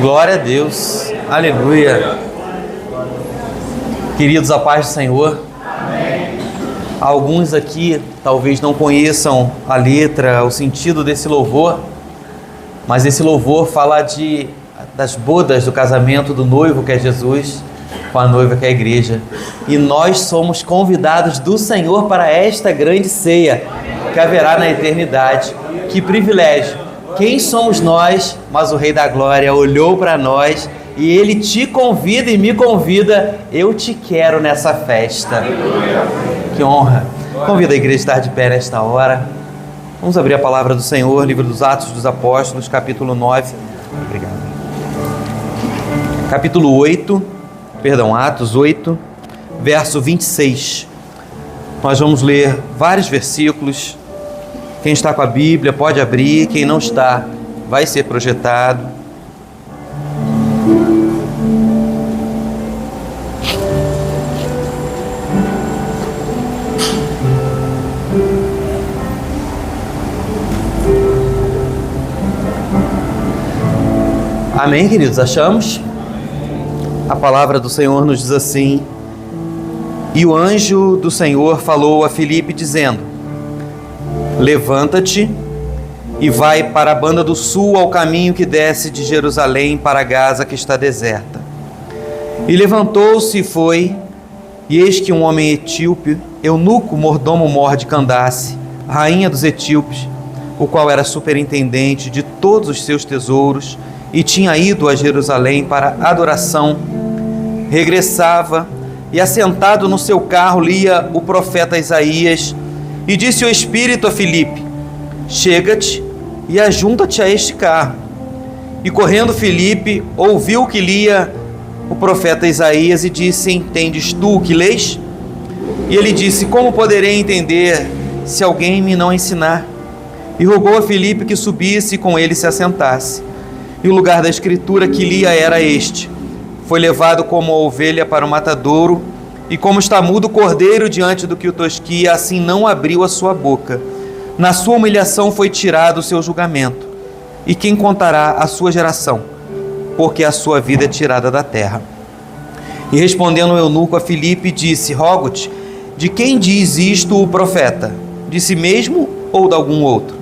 Glória a Deus. Aleluia. Queridos, a paz do Senhor. Amém. Alguns aqui talvez não conheçam a letra, o sentido desse louvor, mas esse louvor fala das bodas do casamento do noivo, que é Jesus, com a noiva, que é a igreja. E nós somos convidados do Senhor para esta grande ceia que haverá na eternidade. Que privilégio! Quem somos nós? Mas o Rei da Glória olhou para nós e Ele te convida e me convida. Eu te quero nessa festa. Que honra! Convido a igreja a estar de pé nesta hora. Vamos abrir a palavra do Senhor, livro dos Atos dos Apóstolos, capítulo 9. Obrigado. Capítulo 8, Atos 8, verso 26. Nós vamos ler vários versículos. Quem está com a Bíblia pode abrir, quem não está vai ser projetado. Amém, queridos? Achamos? A palavra do Senhor nos diz assim: E o anjo do Senhor falou a Filipe dizendo: Levanta-te e vai para a banda do sul, ao caminho que desce de Jerusalém para Gaza, que está deserta. E levantou-se e foi, e eis que um homem etíope, eunuco mordomo-mor de Candace, rainha dos etíopes, o qual era superintendente de todos os seus tesouros, e tinha ido a Jerusalém para adoração, regressava e, assentado no seu carro, lia o profeta Isaías. E disse o Espírito a Filipe: Chega-te e ajunta-te a este carro. E correndo Filipe, ouviu que lia o profeta Isaías e disse: Entendes tu o que lês? E ele disse: Como poderei entender se alguém me não ensinar? E rogou a Filipe que subisse e com ele se assentasse. E o lugar da escritura que lia era este: Foi levado como a ovelha para o matadouro, e como está mudo o cordeiro diante do que o tosquia, assim não abriu a sua boca. Na sua humilhação foi tirado o seu julgamento. E quem contará a sua geração? Porque a sua vida é tirada da terra. E respondendo o eunuco a Filipe, disse: Rogo-te, de quem diz isto o profeta? De si mesmo ou de algum outro?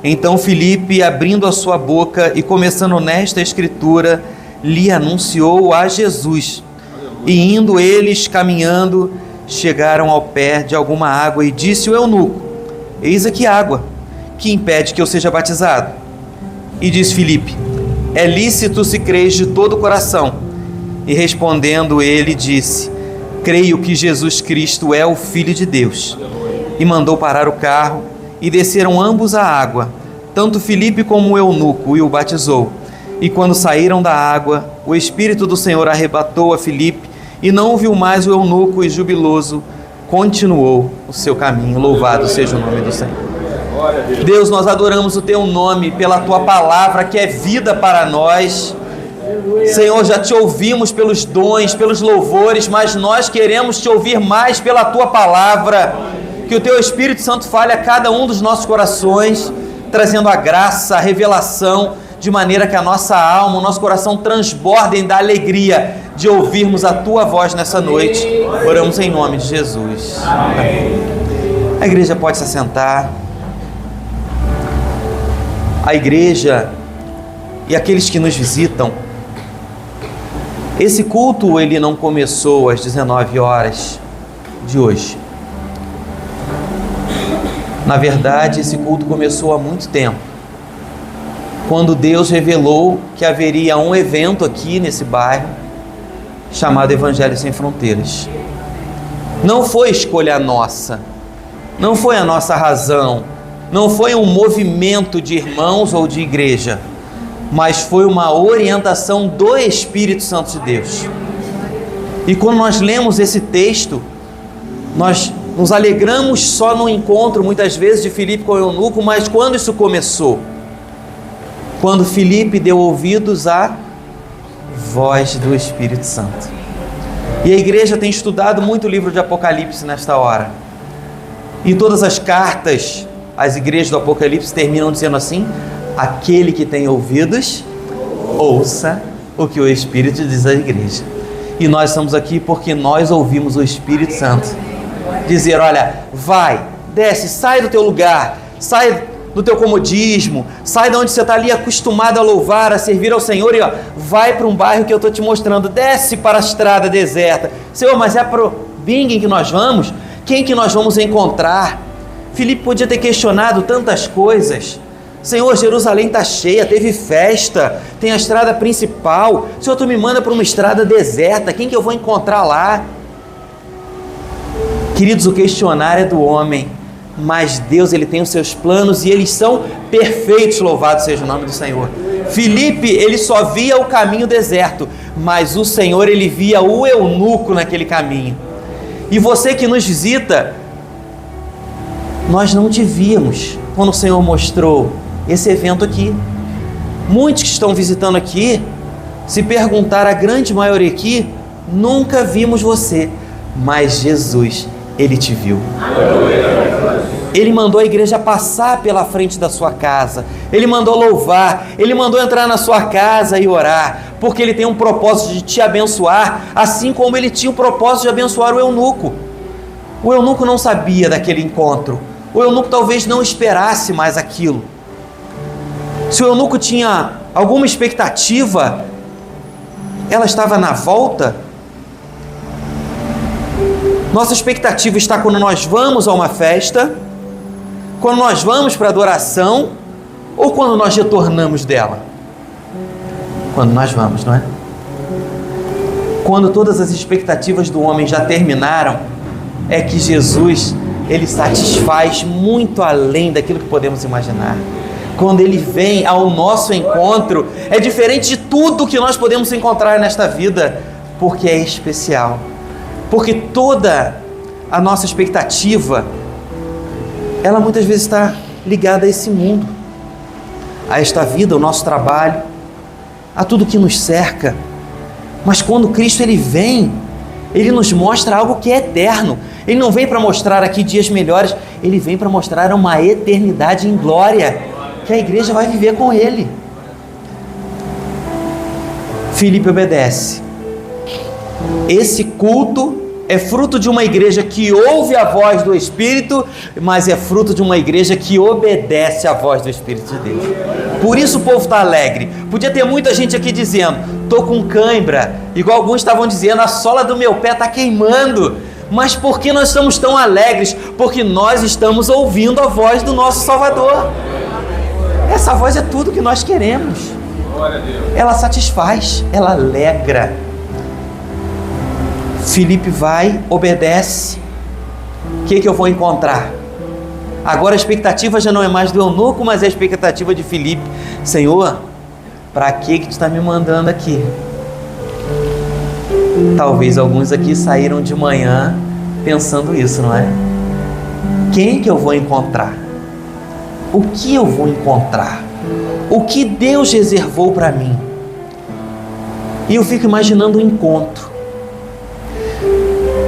Então Filipe, abrindo a sua boca e começando nesta escritura, lhe anunciou a Jesus. E indo eles caminhando, chegaram ao pé de alguma água, e disse o eunuco: Eis aqui água, que impede que eu seja batizado? E disse Filipe: É lícito se creres de todo o coração. E respondendo ele, disse: Creio que Jesus Cristo é o Filho de Deus. E mandou parar o carro, e desceram ambos à água, tanto Filipe como o eunuco, e o batizou. E quando saíram da água, o Espírito do Senhor arrebatou a Filipe, e não ouviu mais o eunuco, e jubiloso continuou o seu caminho. Louvado seja o nome do Senhor. Deus, nós adoramos o Teu nome pela Tua palavra, que é vida para nós. Senhor, já Te ouvimos pelos dons, pelos louvores, mas nós queremos Te ouvir mais pela Tua palavra. Que o Teu Espírito Santo fale a cada um dos nossos corações, trazendo a graça, a revelação, de maneira que a nossa alma, o nosso coração transbordem da alegria de ouvirmos a Tua voz nessa noite. Oramos em nome de Jesus. Amém. A igreja pode se assentar. A igreja e aqueles que nos visitam, esse culto ele não começou às 19 horas de hoje. Na verdade, esse culto começou há muito tempo, quando Deus revelou que haveria um evento aqui nesse bairro, chamado Evangelho Sem Fronteiras. Não foi escolha nossa, não foi a nossa razão, não foi um movimento de irmãos ou de igreja, mas foi uma orientação do Espírito Santo de Deus. E quando nós lemos esse texto, nós nos alegramos só no encontro, muitas vezes, de Filipe com o eunuco, mas quando isso começou? Quando Filipe deu ouvidos à voz do Espírito Santo. E a igreja tem estudado muito o livro de Apocalipse nesta hora. E todas as cartas, as igrejas do Apocalipse terminam dizendo assim: aquele que tem ouvidos, ouça o que o Espírito diz à igreja. E nós estamos aqui porque nós ouvimos o Espírito Santo dizer: olha, vai, desce, sai do teu lugar, sai do teu comodismo, sai de onde você está ali acostumado a louvar, a servir ao Senhor, e ó, vai para um bairro que eu estou te mostrando, desce para a estrada deserta. Senhor, mas é para o Bingen que nós vamos? Quem que nós vamos encontrar? Filipe podia ter questionado tantas coisas. Senhor, Jerusalém está cheia, teve festa, tem a estrada principal. Senhor, tu me manda para uma estrada deserta, quem que eu vou encontrar lá? Queridos, o questionário é do homem, mas Deus, ele tem os seus planos e eles são perfeitos, louvado seja o nome do Senhor. Filipe, ele só via o caminho deserto, mas o Senhor, ele via o eunuco naquele caminho. E você que nos visita, nós não te víamos quando o Senhor mostrou esse evento aqui. Muitos que estão visitando aqui, se perguntar, a grande maioria aqui, nunca vimos você, mas Jesus, ele te viu. Ele mandou a igreja passar pela frente da sua casa, ele mandou louvar, ele mandou entrar na sua casa e orar, porque ele tem um propósito de te abençoar, assim como ele tinha o propósito de abençoar o eunuco. O eunuco não sabia daquele encontro, o eunuco talvez não esperasse mais aquilo. Se o eunuco tinha alguma expectativa, ela estava na volta. Nossa expectativa está quando nós vamos a uma festa, quando nós vamos para a adoração, ou quando nós retornamos dela? Quando nós vamos, não é? Quando todas as expectativas do homem já terminaram, é que Jesus, ele satisfaz muito além daquilo que podemos imaginar. Quando ele vem ao nosso encontro, é diferente de tudo que nós podemos encontrar nesta vida, porque é especial. Porque toda a nossa expectativa, ela muitas vezes está ligada a esse mundo, a esta vida, ao nosso trabalho, a tudo que nos cerca. Mas quando Cristo, ele vem, ele nos mostra algo que é eterno. Ele não vem para mostrar aqui dias melhores, ele vem para mostrar uma eternidade em glória, que a igreja vai viver com ele. Filipe obedece. Esse culto é fruto de uma igreja que ouve a voz do Espírito, mas é fruto de uma igreja que obedece à voz do Espírito de Deus. Por isso o povo está alegre. Podia ter muita gente aqui dizendo: estou com cãibra, igual alguns estavam dizendo, a sola do meu pé está queimando. Mas por que nós estamos tão alegres? Porque nós estamos ouvindo a voz do nosso Salvador. Essa voz é tudo que nós queremos. Ela satisfaz, ela alegra. Filipe vai, obedece. O que eu vou encontrar? Agora a expectativa já não é mais do eunuco, mas é a expectativa de Filipe. Senhor, para que tu está me mandando aqui? Talvez alguns aqui saíram de manhã pensando isso, não é? Quem que eu vou encontrar? O que eu vou encontrar? O que Deus reservou para mim? E eu fico imaginando o encontro.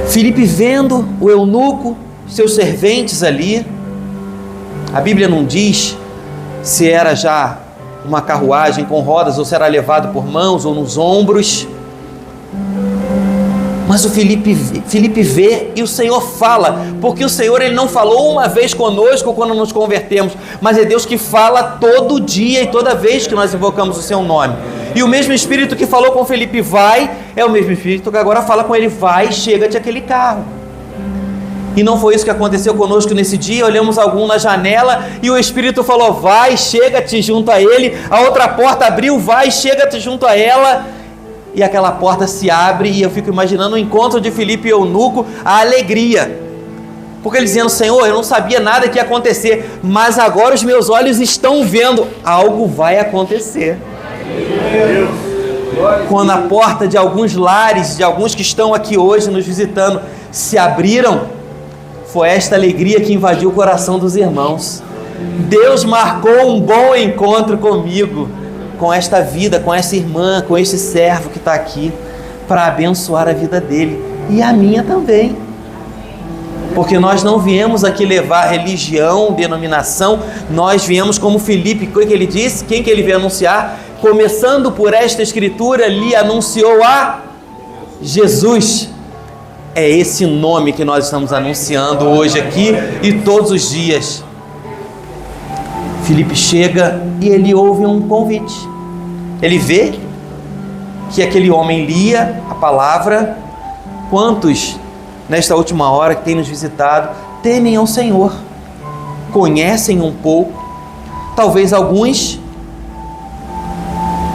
Filipe vendo o eunuco, seus serventes ali. A Bíblia não diz se era já uma carruagem com rodas ou se era levado por mãos ou nos ombros. Mas o Filipe vê e o Senhor fala, porque o Senhor, ele não falou uma vez conosco quando nos convertemos, mas é Deus que fala todo dia e toda vez que nós invocamos o seu nome. E o mesmo Espírito que falou com Filipe, vai, é o mesmo Espírito que agora fala com ele, vai, chega-te aquele carro. E não foi isso que aconteceu conosco nesse dia. Olhamos algum na janela e o Espírito falou, vai, chega-te junto a ele. A outra porta abriu, vai, chega-te junto a ela. E aquela porta se abre e eu fico imaginando o encontro de Filipe e eunuco, a alegria. Porque ele dizendo, Senhor, eu não sabia nada que ia acontecer, mas agora os meus olhos estão vendo, algo vai acontecer. Quando a porta de alguns lares, de alguns que estão aqui hoje nos visitando, se abriram, foi esta alegria que invadiu o coração dos irmãos. Deus marcou um bom encontro comigo, com esta vida, com essa irmã, com este servo que está aqui, para abençoar a vida dele e a minha também. Porque nós não viemos aqui levar religião, denominação, nós viemos como Filipe, o que ele disse? Quem que ele veio anunciar? começando por esta escritura, lhe anunciou a Jesus. É esse nome que nós estamos anunciando hoje aqui e todos os dias. Filipe chega e ele ouve um convite. Ele vê que aquele homem lia a palavra. Quantos, nesta última hora que tem nos visitado, temem ao Senhor, conhecem um pouco? Talvez alguns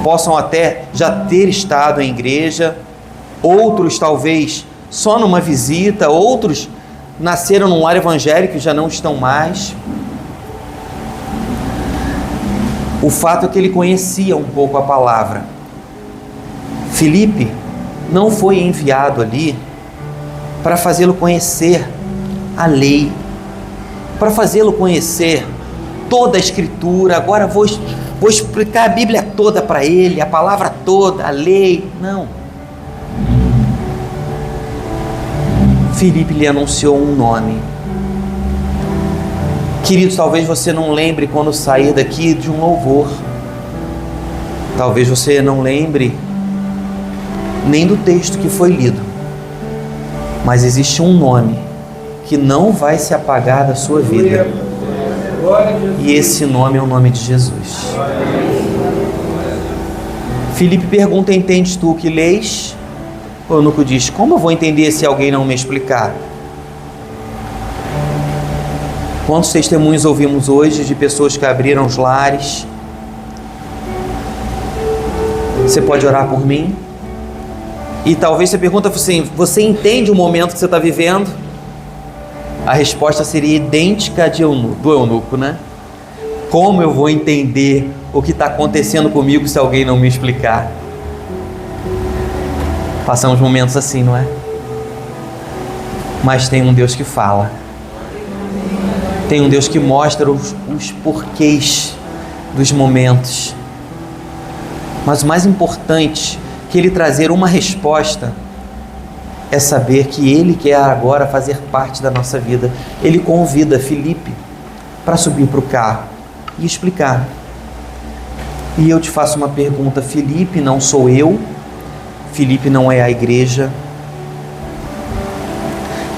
possam até já ter estado em igreja, outros talvez só numa visita, outros nasceram num lar evangélico e já não estão mais. O fato é que ele conhecia um pouco a palavra. Filipe não foi enviado ali para fazê-lo conhecer a lei, para fazê-lo conhecer toda a escritura. Agora vou explicar a Bíblia toda para ele, a palavra toda, a lei. Não. Filipe lhe anunciou um nome. Queridos, talvez você não lembre quando sair daqui de um louvor. Talvez você não lembre nem do texto que foi lido. Mas existe um nome que não vai se apagar da sua vida. E esse nome é o nome de Jesus. Filipe pergunta: entendes tu o que lês? O eunuco diz: como eu vou entender se alguém não me explicar? Quantos testemunhos ouvimos hoje de pessoas que abriram os lares? Você pode orar por mim? E talvez você pergunta assim: você entende o momento que você está vivendo? A resposta seria idêntica do eunuco, né? Como eu vou entender o que está acontecendo comigo se alguém não me explicar? Passamos momentos assim, não é? Mas tem um Deus que fala. Tem um Deus que mostra os porquês dos momentos. Mas o mais importante que Ele trazer uma resposta é saber que Ele quer agora fazer parte da nossa vida. Ele convida Filipe para subir para o carro e explicar. E eu te faço uma pergunta: Filipe não sou eu, Filipe não é a igreja,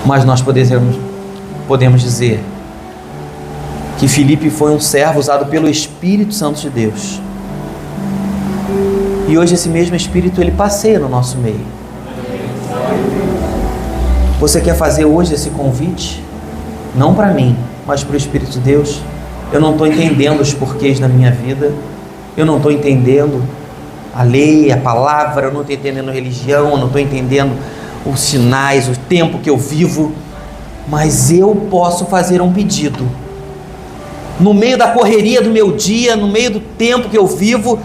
mas nós podemos dizer que Filipe foi um servo usado pelo Espírito Santo de Deus. E hoje esse mesmo Espírito, ele passeia no nosso meio. Você quer fazer hoje esse convite? Não para mim, mas para o Espírito de Deus. Eu não estou entendendo os porquês da minha vida. Eu não estou entendendo a lei, a palavra. Eu não estou entendendo a religião. Eu não estou entendendo os sinais, o tempo que eu vivo. Mas eu posso fazer um pedido. No meio da correria do meu dia, no meio do tempo que eu vivo,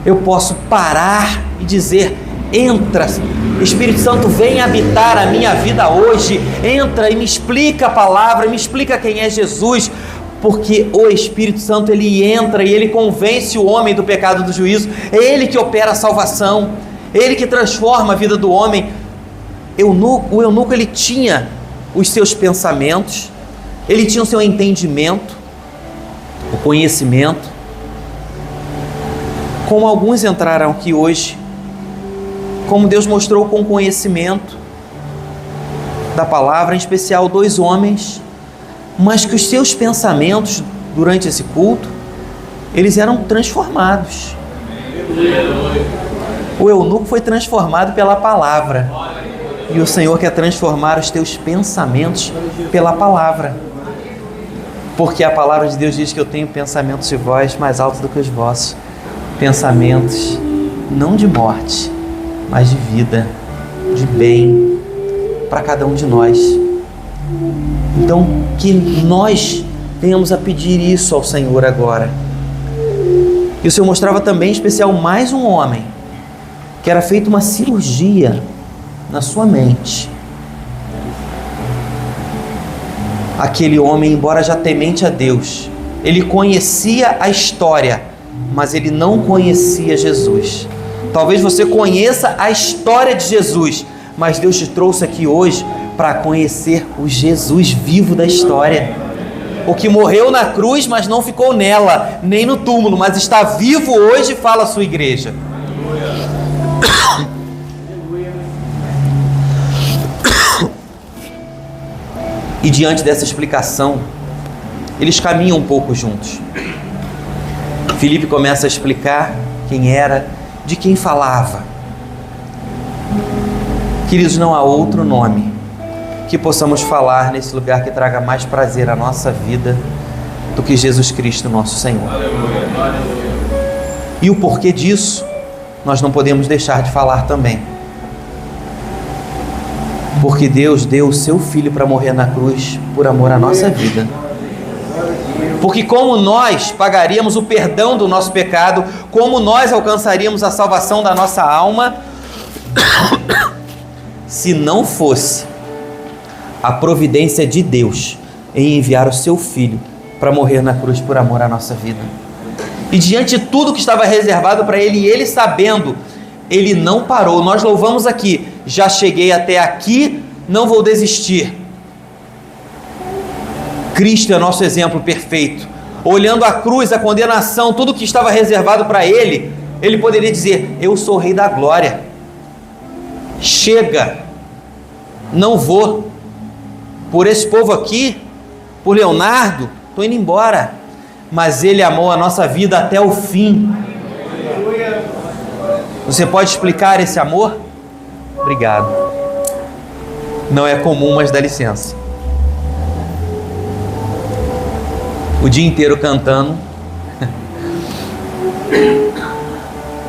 eu posso parar e dizer: entra, Espírito Santo, vem habitar a minha vida hoje, entra e me explica a palavra, me explica quem é Jesus, porque o Espírito Santo, ele entra e ele convence o homem do pecado e do juízo. É ele que opera a salvação, ele que transforma a vida do homem. O eunuco, ele tinha os seus pensamentos, ele tinha o seu entendimento, o conhecimento, como alguns entraram aqui hoje, como Deus mostrou com conhecimento da palavra, em especial 2 homens, mas que os seus pensamentos durante esse culto, eles eram transformados. O eunuco foi transformado pela palavra, e o Senhor quer transformar os teus pensamentos pela palavra, porque a palavra de Deus diz que eu tenho pensamentos de vós mais altos do que os vossos, pensamentos não de morte, mas de vida, de bem para cada um de nós. Então, que nós venhamos a pedir isso ao Senhor agora. E o Senhor mostrava também, em especial, mais um homem, que era feita uma cirurgia na sua mente. Aquele homem, embora já temente a Deus, ele conhecia a história, mas ele não conhecia Jesus. Talvez você conheça a história de Jesus, mas Deus te trouxe aqui hoje para conhecer o Jesus vivo da história. O que morreu na cruz, mas não ficou nela, nem no túmulo, mas está vivo hoje, fala a sua igreja. E diante dessa explicação, eles caminham um pouco juntos. Filipe começa a explicar quem era, de quem falava. Queridos, não há outro nome que possamos falar nesse lugar que traga mais prazer à nossa vida do que Jesus Cristo, nosso Senhor. E o porquê disso, nós não podemos deixar de falar também. Porque Deus deu o seu Filho para morrer na cruz por amor à nossa vida. Porque como nós pagaríamos o perdão do nosso pecado, como nós alcançaríamos a salvação da nossa alma, se não fosse a providência de Deus em enviar o seu Filho para morrer na cruz por amor à nossa vida. E diante de tudo que estava reservado para ele, e ele sabendo, ele não parou. Nós louvamos aqui: já cheguei até aqui, não vou desistir. Cristo é nosso exemplo perfeito. Olhando a cruz, a condenação, tudo que estava reservado para ele, ele poderia dizer: eu sou o Rei da Glória. Chega, não vou. Por esse povo aqui, por Leonardo, estou indo embora. Mas ele amou a nossa vida até o fim. Você pode explicar esse amor? Obrigado. Não é comum, mas dá licença. O dia inteiro cantando.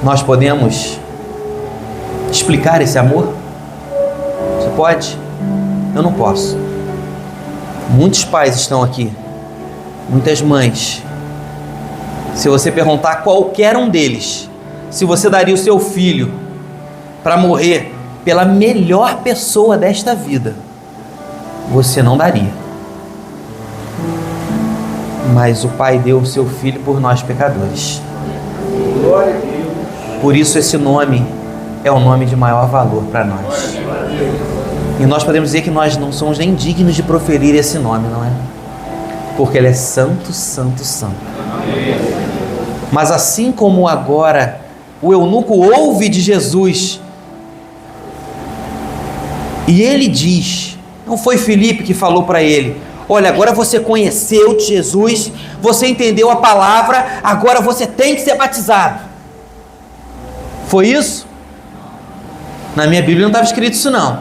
Nós podemos explicar esse amor? Você pode? Eu não posso. Muitos pais estão aqui, muitas mães. Se você perguntar a qualquer um deles se você daria o seu filho para morrer pela melhor pessoa desta vida, você não daria. Mas o Pai deu o seu Filho por nós pecadores. Por isso esse nome é o nome de maior valor para nós. E nós podemos dizer que nós não somos nem dignos de proferir esse nome, não é? Porque ele é santo, santo, santo. Mas assim como agora o eunuco ouve de Jesus, e ele diz, não foi Filipe que falou para ele: olha, agora você conheceu de Jesus, você entendeu a palavra, agora você tem que ser batizado. Foi isso? Na minha Bíblia não estava escrito isso não.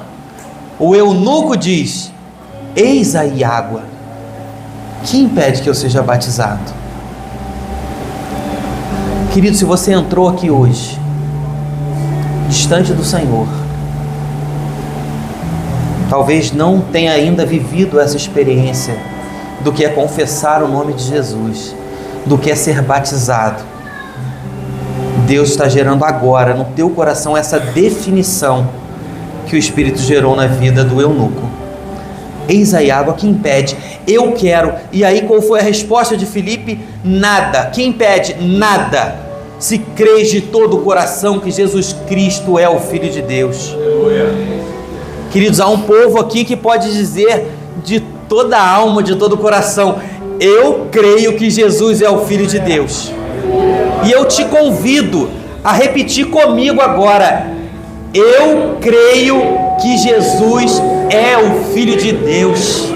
O eunuco diz: eis aí água, que impede que eu seja batizado? Querido, se você entrou aqui hoje distante do Senhor, talvez não tenha ainda vivido essa experiência do que é confessar o nome de Jesus, do que é ser batizado. Deus está gerando agora no teu coração essa definição que o Espírito gerou na vida do eunuco. Eis aí água, que impede? Eu quero. E aí qual foi a resposta de Filipe? Nada. Que impede? Nada. Se crês de todo o coração que Jesus Cristo é o Filho de Deus. Queridos, há um povo aqui que pode dizer de toda a alma, de todo o coração: eu creio que Jesus é o Filho de Deus. E eu te convido a repetir comigo agora: eu creio que Jesus é o Filho de Deus.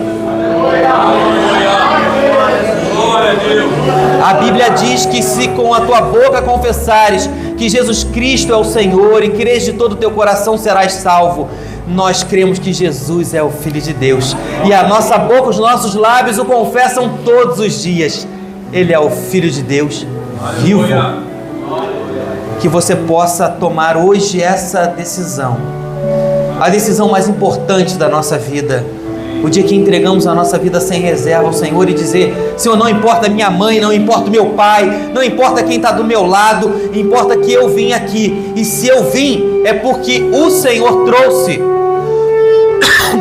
A Bíblia diz que se com a tua boca confessares que Jesus Cristo é o Senhor e crês de todo o teu coração, serás salvo. Nós cremos que Jesus é o Filho de Deus, e a nossa boca, os nossos lábios o confessam todos os dias. Ele é o Filho de Deus vivo. Que você possa tomar hoje essa decisão, a decisão mais importante da nossa vida, o dia que entregamos a nossa vida sem reserva ao Senhor e dizer: Senhor, não importa a minha mãe, não importa o meu pai, não importa quem está do meu lado, importa que eu vim aqui, e se eu vim é porque o Senhor trouxe,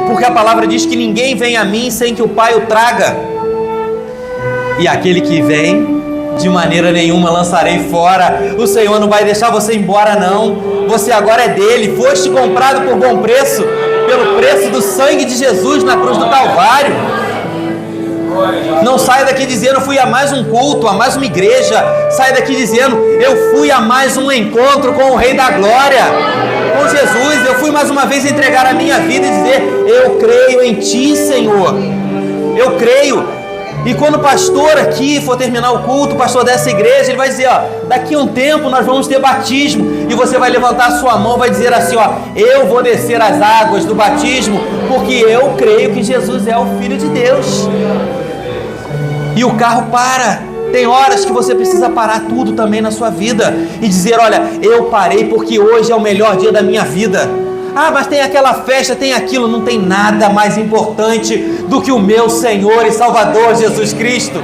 porque a palavra diz que ninguém vem a mim sem que o Pai o traga, e aquele que vem, de maneira nenhuma lançarei fora. O Senhor não vai deixar você embora não, você agora é dele, foste comprado por bom preço, pelo preço do sangue de Jesus na cruz do Calvário. Não saia daqui dizendo eu fui a mais um culto, a mais uma igreja. Saia daqui dizendo eu fui a mais um encontro com o Rei da Glória, com Jesus. Eu fui mais uma vez entregar a minha vida e dizer eu creio em Ti, Senhor. Eu creio. E quando o pastor aqui for terminar o culto, o pastor dessa igreja, ele vai dizer, ó, daqui a um tempo nós vamos ter batismo. E você vai levantar a sua mão e vai dizer assim, ó, eu vou descer as águas do batismo, porque eu creio que Jesus é o Filho de Deus. E o carro para. Tem horas que você precisa parar tudo também na sua vida e dizer, olha, eu parei porque hoje é o melhor dia da minha vida. Ah, mas tem aquela festa, tem aquilo. Não tem nada mais importante do que o meu Senhor e Salvador Jesus Cristo.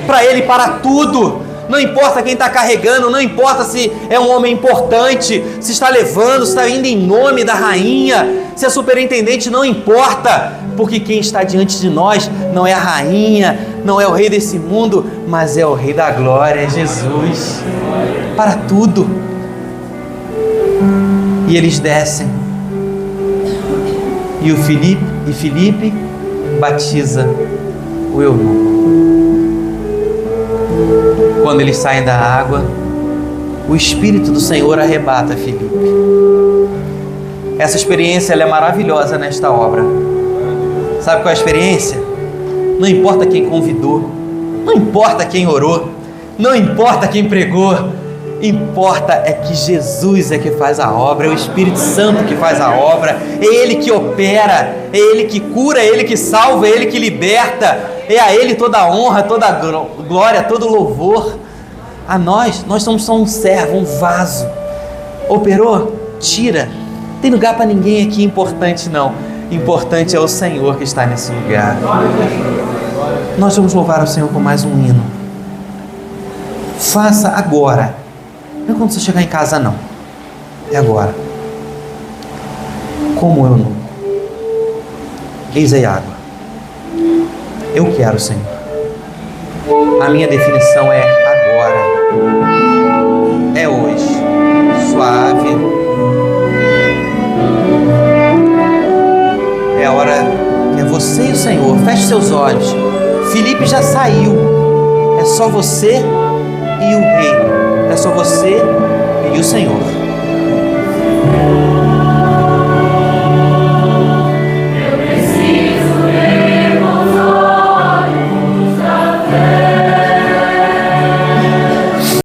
Para Ele parar tudo. Não importa quem está carregando, não importa se é um homem importante, se está levando, se está indo em nome da rainha, se é superintendente, não importa, porque quem está diante de nós não é a rainha, não é o rei desse mundo, mas é o Rei da Glória, é Jesus. Para tudo. E eles descem. E Filipe batiza o eunuco. Quando eles saem da água, o Espírito do Senhor arrebata Filipe. Essa experiência ela é maravilhosa nesta obra. Sabe qual é a experiência? Não importa quem convidou, não importa quem orou, não importa quem pregou, importa é que Jesus é que faz a obra, é o Espírito Santo que faz a obra, é Ele que opera, é Ele que cura, é Ele que salva, é Ele que liberta, é a Ele toda a honra, toda a glória, todo o louvor. A nós somos só um servo, um vaso. Operou? Tira. Não tem lugar para ninguém aqui importante não. Importante é o Senhor que está nesse lugar. Nós vamos louvar o Senhor com mais um hino. Faça agora. Não é quando você chegar em casa não. É agora. Como eu não. Eis aí a água. Eu quero, Senhor. A minha definição é agora. É hoje. Suave. É a hora que é você e o Senhor. Feche seus olhos. Filipe já saiu. É só você e o Rei. É só você e o Senhor.